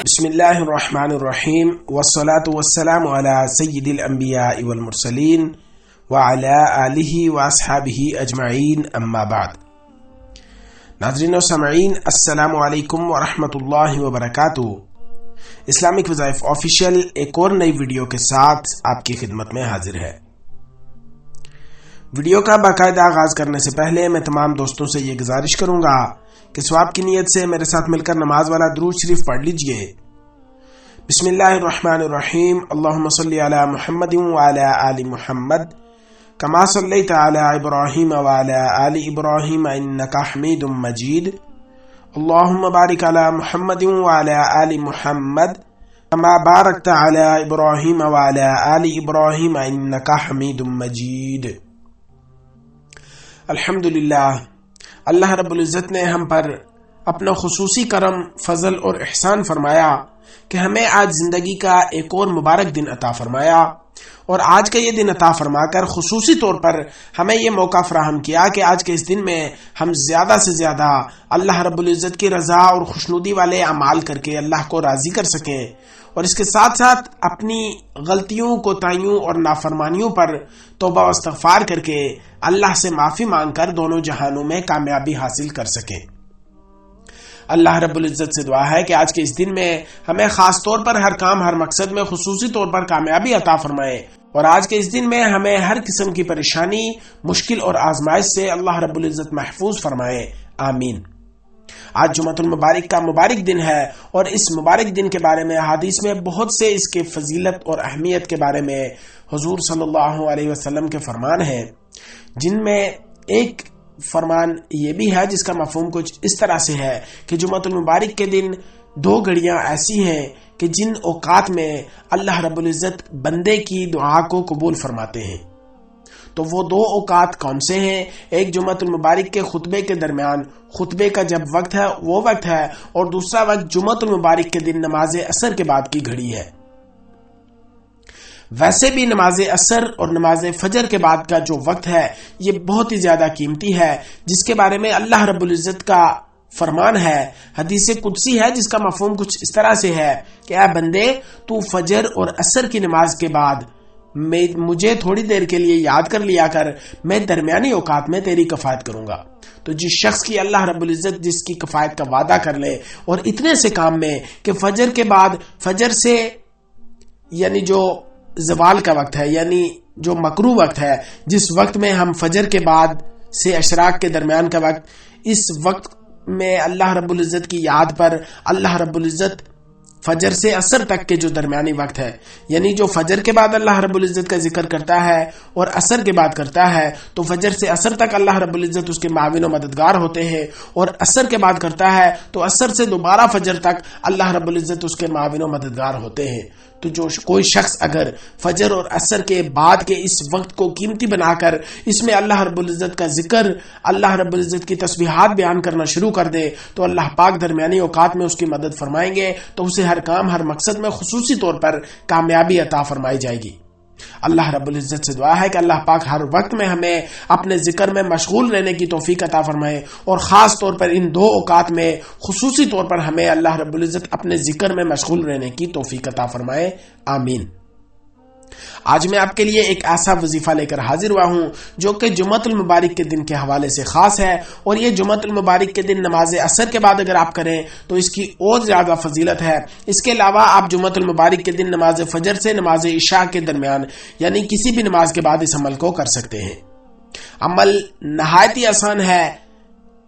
بسم اللہ الرحمن الرحیم والصلاة والسلام علی سید الانبیاء والمرسلین وعلی آلہ واصحابہ اجمعین اما بعد۔ ناظرین و سامعین، السلام علیکم ورحمۃ اللہ وبرکاتہ۔ اسلامک وظائف آفیشیل ایک اور نئی ویڈیو کے ساتھ آپ کی خدمت میں حاضر ہے۔ ویڈیو کا باقاعدہ آغاز کرنے سے پہلے میں تمام دوستوں سے یہ گزارش کروں گا کہ ثواب کی نیت سے میرے ساتھ مل کر نماز والا درود شریف پڑھ لیجئے۔ بسم اللہ الرحمن الرحیم، اللہم صلی علی محمد وعلی آل محمد کما صلیت علی ابراہیم وعلی آل ابراہیم انکا حمید مجید، اللہم بارک علی محمد وعلی آل محمد کما بارکت علی ابراہیم وعلی آل ابراہیم انکا حمید مجید۔ الحمدللہ، اللہ رب العزت نے ہم پر اپنا خصوصی کرم، فضل اور احسان فرمایا کہ ہمیں آج زندگی کا ایک اور مبارک دن عطا فرمایا، اور آج کا یہ دن عطا فرما کر خصوصی طور پر ہمیں یہ موقع فراہم کیا کہ آج کے اس دن میں ہم زیادہ سے زیادہ اللہ رب العزت کی رضا اور خوشنودی والے اعمال کر کے اللہ کو راضی کر سکیں، اور اس کے ساتھ ساتھ اپنی غلطیوں، کوتاہیوں اور نافرمانیوں پر توبہ و استغفار کر کے اللہ سے معافی مانگ کر دونوں جہانوں میں کامیابی حاصل کر سکیں۔ اللہ رب العزت سے دعا ہے کہ آج کے اس دن میں ہمیں خاص طور پر ہر کام، ہر مقصد میں خصوصی طور پر کامیابی عطا فرمائے، اور آج کے اس دن میں ہمیں ہر قسم کی پریشانی، مشکل اور آزمائش سے اللہ رب العزت محفوظ فرمائے، آمین۔ آج جمعۃ المبارک کا مبارک دن ہے، اور اس مبارک دن کے بارے میں حدیث میں بہت سے اس کے فضیلت اور اہمیت کے بارے میں حضور صلی اللہ علیہ وسلم کے فرمان ہیں، جن میں ایک فرمان یہ بھی ہے جس کا مفہوم کچھ اس طرح سے ہے کہ جمعۃ المبارک کے دن دو گھڑیاں ایسی ہیں کہ جن اوقات میں اللہ رب العزت بندے کی دعا کو قبول فرماتے ہیں۔ تو وہ دو اوقات کون سے ہیں؟ ایک جمعۃ المبارک کے خطبے کے درمیان، خطبے کا جب وقت ہے وہ وقت ہے، اور دوسرا وقت جمعۃ المبارک کے دن نماز عصر کے بعد کی گھڑی ہے۔ ویسے بھی نماز عصر اور نماز فجر کے بعد کا جو وقت ہے یہ بہت ہی زیادہ قیمتی ہے، جس کے بارے میں اللہ رب العزت کا فرمان ہے، حدیث قدسی ہے جس کا مفہوم کچھ اس طرح سے ہے کہ اے بندے، تو فجر اور عصر کی نماز کے بعد مجھے تھوڑی دیر کے لیے یاد کر لیا کر، میں درمیانی اوقات میں تیری کفایت کروں گا۔ تو جس شخص کی اللہ رب العزت جس کی کفایت کا وعدہ کر لے، اور اتنے سے کام میں کہ فجر کے بعد، فجر سے یعنی جو زوال کا وقت ہے، یعنی جو مکروہ وقت ہے، جس وقت میں ہم فجر کے بعد سے اشراق کے درمیان کا وقت، اس وقت میں اللہ رب العزت کی یاد پر اللہ رب العزت فجر سے عصر تک کے جو درمیانی وقت ہے، یعنی جو فجر کے بعد اللہ رب العزت کا ذکر کرتا ہے اور عصر کے بعد کرتا ہے، تو فجر سے عصر تک اللہ رب العزت اس کے معاون و مددگار ہوتے ہیں، اور عصر کے بعد کرتا ہے تو عصر سے دوبارہ فجر تک اللہ رب العزت اس کے معاون و مددگار ہوتے ہیں۔ تو جو کوئی شخص اگر فجر اور عصر کے بعد کے اس وقت کو قیمتی بنا کر اس میں اللہ رب العزت کا ذکر، اللہ رب العزت کی تسبیحات بیان کرنا شروع کر دے، تو اللہ پاک درمیانی اوقات میں اس کی مدد فرمائیں گے، تو اسے ہر کام، ہر مقصد میں خصوصی طور پر کامیابی عطا فرمائی جائے گی۔ اللہ رب العزت سے دعا ہے کہ اللہ پاک ہر وقت میں ہمیں اپنے ذکر میں مشغول رہنے کی توفیق عطا فرمائے، اور خاص طور پر ان دو اوقات میں خصوصی طور پر ہمیں اللہ رب العزت اپنے ذکر میں مشغول رہنے کی توفیق عطا فرمائے، آمین۔ آج میں آپ کے لیے ایک ایسا وظیفہ لے کر حاضر ہوا ہوں جو کہ جمعۃ المبارک کے دن کے حوالے سے خاص ہے، اور یہ جمعۃ المبارک کے دن نماز عصر کے بعد اگر آپ کریں تو اس کی اور زیادہ فضیلت ہے۔ اس کے علاوہ آپ جمعۃ المبارک کے دن نماز فجر سے نماز عشاء کے درمیان، یعنی کسی بھی نماز کے بعد اس عمل کو کر سکتے ہیں۔ عمل نہایت ہی آسان ہے،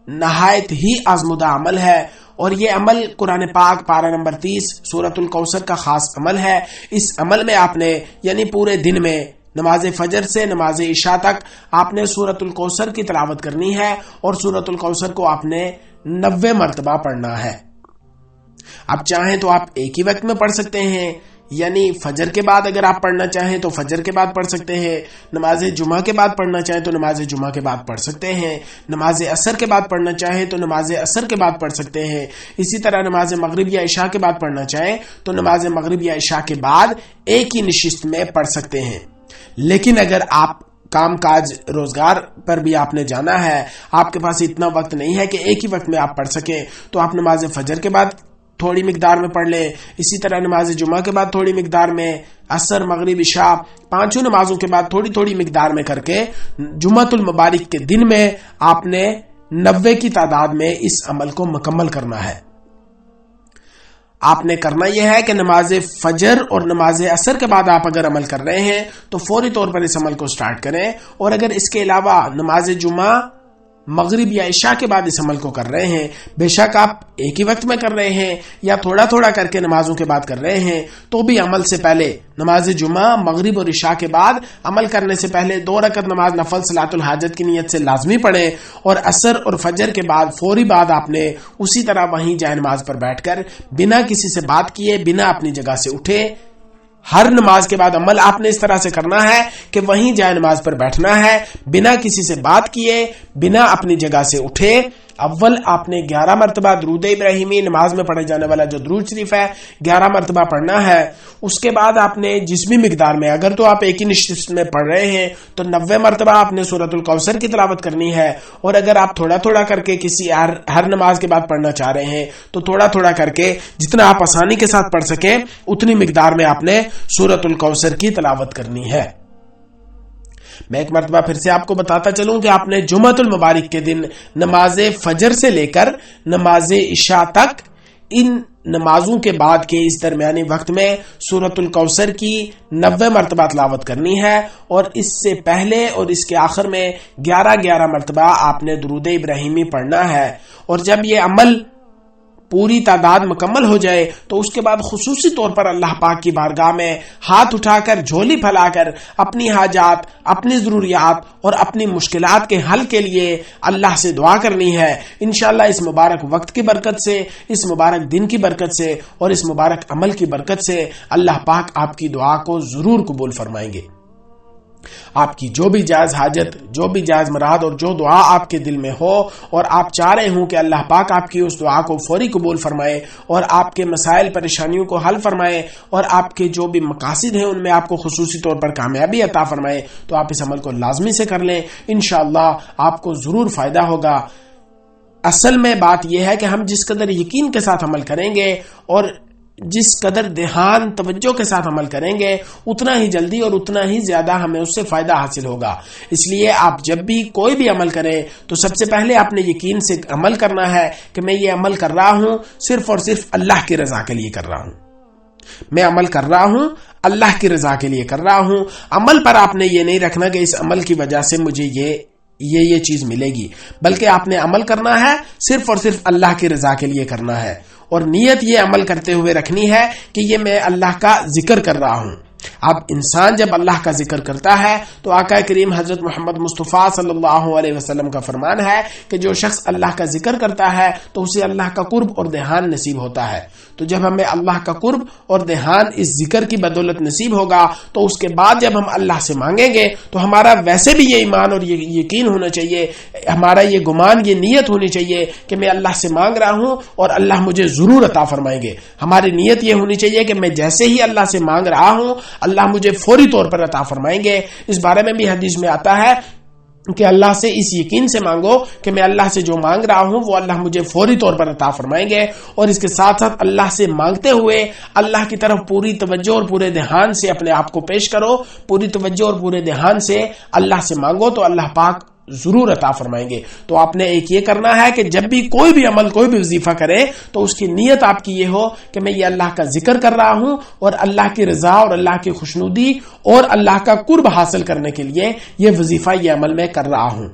نہایت ہی آزمودہ عمل ہے، اور یہ عمل قرآن پاک پارہ نمبر 30 سورۃ الکوثر کا خاص عمل ہے۔ اس عمل میں آپ نے یعنی پورے دن میں نماز فجر سے نماز عشاء تک آپ نے سورۃ الکوثر کی تلاوت کرنی ہے، اور سورۃ الکوثر کو آپ نے 90 مرتبہ پڑھنا ہے۔ آپ چاہیں تو آپ ایک ہی وقت میں پڑھ سکتے ہیں، یعنی فجر کے بعد اگر آپ پڑھنا چاہیں تو فجر کے بعد پڑھ سکتے ہیں، نماز جمعہ کے بعد پڑھنا چاہیں تو نماز جمعہ کے بعد پڑھ سکتے ہیں، نماز عصر کے بعد پڑھنا چاہیں تو نماز عصر کے بعد پڑھ سکتے ہیں، اسی طرح نماز مغرب یا عشاء کے بعد پڑھنا چاہیں تو نماز مغرب یا عشاء کے بعد ایک ہی نشست میں پڑھ سکتے ہیں۔ لیکن اگر آپ کام کاج روزگار پر بھی آپ نے جانا ہے، آپ کے پاس اتنا وقت نہیں ہے کہ ایک ہی وقت میں آپ پڑھ سکیں، تو آپ نماز فجر کے بعد تھوڑی مقدار میں پڑھ لیں، اسی طرح نماز جمعہ کے بعد تھوڑی مقدار میں، عصر، مغرب، عشاء، پانچوں نمازوں کے بعد تھوڑی تھوڑی مقدار میں کر کے جمعۃ المبارک کے دن میں آپ نے 90 کی تعداد میں اس عمل کو مکمل کرنا ہے۔ آپ نے کرنا یہ ہے کہ نماز فجر اور نماز عصر کے بعد آپ اگر عمل کر رہے ہیں تو فوری طور پر اس عمل کو سٹارٹ کریں، اور اگر اس کے علاوہ نماز جمعہ، مغرب یا عشاء کے بعد اس عمل کو کر رہے ہیں، بے شک آپ ایک ہی وقت میں کر رہے ہیں یا تھوڑا تھوڑا کر کے نمازوں کے بعد کر رہے ہیں، تو بھی عمل سے پہلے نماز جمعہ، مغرب اور عشاء کے بعد عمل کرنے سے پہلے 2 رکعت نماز نفل صلاۃ الحاجت کی نیت سے لازمی پڑھیں، اور عصر اور فجر کے بعد فوری بعد آپ نے اسی طرح وہیں جائے نماز پر بیٹھ کر بنا کسی سے بات کیے، بنا اپنی جگہ سے اٹھے، ہر نماز کے بعد عمل آپ نے اس طرح سے کرنا ہے کہ وہیں جائے نماز پر بیٹھنا ہے، بنا کسی سے بات کیے، بنا اپنی جگہ سے اٹھے۔ اول آپ نے 11 مرتبہ درود ابراہیمی، نماز میں پڑھے جانے والا جو درود شریف ہے، 11 مرتبہ پڑھنا ہے۔ اس کے بعد آپ نے جس بھی مقدار میں، اگر تو آپ ایک ہی نشست میں پڑھ رہے ہیں تو 90 مرتبہ آپ نے سورۃ الکوثر کی تلاوت کرنی ہے، اور اگر آپ تھوڑا تھوڑا کر کے کسی ہر نماز کے بعد پڑھنا چاہ رہے ہیں تو تھوڑا تھوڑا کر کے جتنا آپ آسانی کے ساتھ پڑھ سکیں اتنی مقدار میں آپ نے سورۃ الکوثر کی تلاوت کرنی ہے۔ میں ایک مرتبہ پھر سے آپ کو بتاتا چلوں کہ آپ نے جمعۃ المبارک کے دن نماز فجر سے لے کر نماز عشاء تک ان نمازوں کے بعد کے اس درمیانی وقت میں سورۃ الکوثر کی 90 مرتبہ تلاوت کرنی ہے، اور اس سے پہلے اور اس کے آخر میں 11 مرتبہ آپ نے درود ابراہیمی پڑھنا ہے۔ اور جب یہ عمل پوری تعداد مکمل ہو جائے تو اس کے بعد خصوصی طور پر اللہ پاک کی بارگاہ میں ہاتھ اٹھا کر، جھولی پھیلا کر اپنی حاجات، اپنی ضروریات اور اپنی مشکلات کے حل کے لیے اللہ سے دعا کرنی ہے۔ انشاءاللہ اس مبارک وقت کی برکت سے، اس مبارک دن کی برکت سے اور اس مبارک عمل کی برکت سے اللہ پاک آپ کی دعا کو ضرور قبول فرمائیں گے۔ آپ کی جو بھی جائز حاجت، جو بھی جائز مراد اور جو دعا آپ کے دل میں ہو اور آپ چاہ رہے ہوں کہ اللہ پاک آپ کی اس دعا کو فوری قبول فرمائے اور آپ کے مسائل پریشانیوں کو حل فرمائے اور آپ کے جو بھی مقاصد ہیں ان میں آپ کو خصوصی طور پر کامیابی عطا فرمائے، تو آپ اس عمل کو لازمی سے کر لیں، انشاءاللہ آپ کو ضرور فائدہ ہوگا۔ اصل میں بات یہ ہے کہ ہم جس قدر یقین کے ساتھ عمل کریں گے اور جس قدر دھیان، توجہ کے ساتھ عمل کریں گے، اتنا ہی جلدی اور اتنا ہی زیادہ ہمیں اس سے فائدہ حاصل ہوگا۔ اس لیے آپ جب بھی کوئی بھی عمل کریں تو سب سے پہلے آپ نے یقین سے عمل کرنا ہے کہ میں یہ عمل کر رہا ہوں صرف اور صرف اللہ کی رضا کے لیے کر رہا ہوں، میں عمل کر رہا ہوں اللہ کی رضا کے لیے کر رہا ہوں۔ عمل پر آپ نے یہ نہیں رکھنا کہ اس عمل کی وجہ سے مجھے یہ چیز ملے گی، بلکہ آپ نے عمل کرنا ہے صرف اور صرف اللہ کی رضا کے لیے کرنا ہے، اور نیت یہ عمل کرتے ہوئے رکھنی ہے کہ یہ میں اللہ کا ذکر کر رہا ہوں۔ اب انسان جب اللہ کا ذکر کرتا ہے تو آقا کریم حضرت محمد مصطفیٰ صلی اللہ علیہ وسلم کا فرمان ہے کہ جو شخص اللہ کا ذکر کرتا ہے تو اسے اللہ کا قرب اور دھیان نصیب ہوتا ہے۔ تو جب ہمیں اللہ کا قرب اور دھیان اس ذکر کی بدولت نصیب ہوگا تو اس کے بعد جب ہم اللہ سے مانگیں گے تو ہمارا ویسے بھی یہ ایمان اور یہ یقین ہونا چاہیے، ہمارا یہ گمان، یہ نیت ہونی چاہیے کہ میں اللہ سے مانگ رہا ہوں اور اللہ مجھے ضرور عطا فرمائیں گے۔ ہماری نیت یہ ہونی چاہیے کہ میں جیسے ہی اللہ سے مانگ رہا ہوں اللہ مجھے فوری طور پر عطا فرمائیں گے۔ اس بارے میں بھی حدیث میں آتا ہے کہ اللہ سے اس یقین سے مانگو کہ میں اللہ سے جو مانگ رہا ہوں وہ اللہ مجھے فوری طور پر عطا فرمائیں گے، اور اس کے ساتھ ساتھ اللہ سے مانگتے ہوئے اللہ کی طرف پوری توجہ اور پورے دھیان سے اپنے آپ کو پیش کرو، پوری توجہ اور پورے دھیان سے اللہ سے مانگو تو اللہ پاک ضرور عطا فرمائیں گے۔ تو آپ نے ایک یہ کرنا ہے کہ جب بھی کوئی بھی عمل، کوئی بھی وظیفہ کرے تو اس کی نیت آپ کی یہ ہو کہ میں یہ اللہ کا ذکر کر رہا ہوں اور اللہ کی رضا اور اللہ کی خوشنودی اور اللہ کا قرب حاصل کرنے کے لیے یہ وظیفہ، یہ عمل میں کر رہا ہوں۔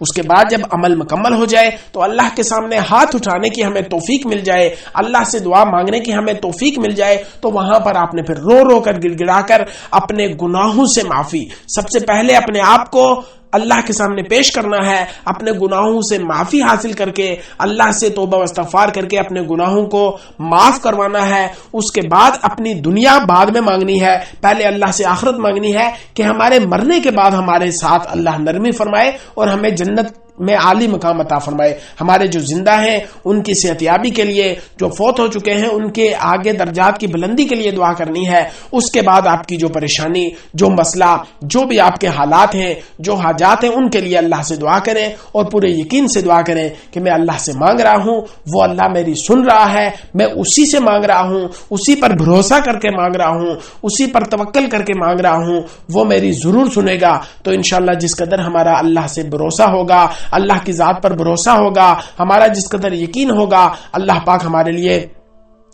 اس کے بعد جب عمل مکمل ہو جائے تو اللہ کے سامنے ہاتھ اٹھانے کی ہمیں توفیق مل جائے، اللہ سے دعا مانگنے کی ہمیں توفیق مل جائے، تو وہاں پر آپ نے پھر رو رو کر، گڑ گڑا کر اپنے گناہوں سے معافی، سب سے پہلے اپنے آپ کو اللہ کے سامنے پیش کرنا ہے، اپنے گناہوں سے معافی حاصل کر کے اللہ سے توبہ و استغفار کر کے اپنے گناہوں کو معاف کروانا ہے۔ اس کے بعد اپنی دنیا بعد میں مانگنی ہے، پہلے اللہ سے آخرت مانگنی ہے کہ ہمارے مرنے کے بعد ہمارے ساتھ اللہ نرمی فرمائے اور ہمیں جنت میں عالی مقام عطا فرمائے. ہمارے جو زندہ ہیں ان کی صحت یابی کے لیے، جو فوت ہو چکے ہیں ان کے آگے درجات کی بلندی کے لیے دعا کرنی ہے. اس کے بعد آپ کی جو پریشانی، جو مسئلہ، جو بھی آپ کے حالات ہیں، جو حاجات ہیں، ان کے لیے اللہ سے دعا کریں اور پورے یقین سے دعا کریں کہ میں اللہ سے مانگ رہا ہوں، وہ اللہ میری سن رہا ہے، میں اسی سے مانگ رہا ہوں، اسی پر بھروسہ کر کے مانگ رہا ہوں، اسی پر توکل کر کے مانگ رہا ہوں، وہ میری ضرور سنے گا. تو انشاءاللہ جس قدر ہمارا اللہ سے بھروسہ ہوگا، اللہ کی ذات پر بھروسہ ہوگا، ہمارا جس قدر یقین ہوگا، اللہ پاک ہمارے لیے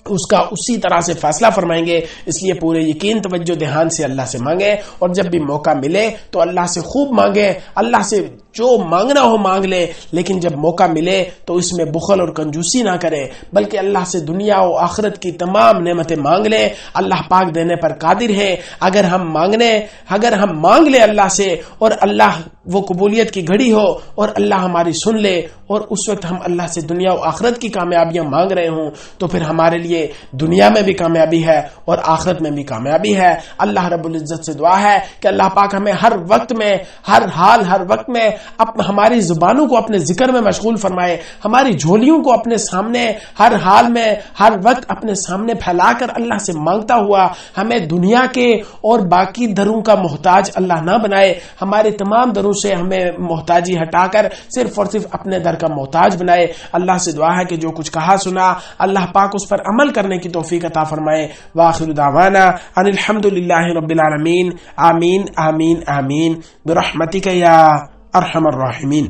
اس کا اسی طرح سے فیصلہ فرمائیں گے. اس لیے پورے یقین، توجہ، دھیان سے اللہ سے مانگیں اور جب بھی موقع ملے تو اللہ سے خوب مانگیں. اللہ سے جو مانگنا ہو مانگ لے، لیکن جب موقع ملے تو اس میں بخل اور کنجوسی نہ کرے، بلکہ اللہ سے دنیا و آخرت کی تمام نعمتیں مانگ لے. اللہ پاک دینے پر قادر ہے. اگر ہم مانگ لے اللہ سے اور اللہ وہ قبولیت کی گھڑی ہو اور اللہ ہماری سن لے اور اس وقت ہم اللہ سے دنیا و آخرت کی کامیابیاں مانگ رہے ہوں، تو پھر ہمارے لیے دنیا میں بھی کامیابی ہے اور آخرت میں بھی کامیابی ہے. اللہ رب العزت سے دعا ہے کہ اللہ پاک ہمیں ہر وقت میں، ہر حال، ہر وقت میں ہماری زبانوں کو اپنے ذکر میں مشغول فرمائے، ہماری جھولیوں کو اپنے سامنے ہر حال میں، ہر وقت اپنے سامنے پھیلا کر اللہ سے مانگتا ہوا ہمیں دنیا کے اور باقی دروں کا محتاج اللہ نہ بنائے. ہمارے تمام دروں سے ہمیں محتاجی ہٹا کر صرف اور صرف اپنے در کا محتاج بنائے. اللہ سے دعا ہے کہ جو کچھ کہا سنا اللہ پاک اس پر عمل کرنے کی توفیق عطا فرمائے. وآخر دعوانا ان الحمد للہ رب العالمین. آمین آمین آمین برحمتک یا ارحم الراحمین.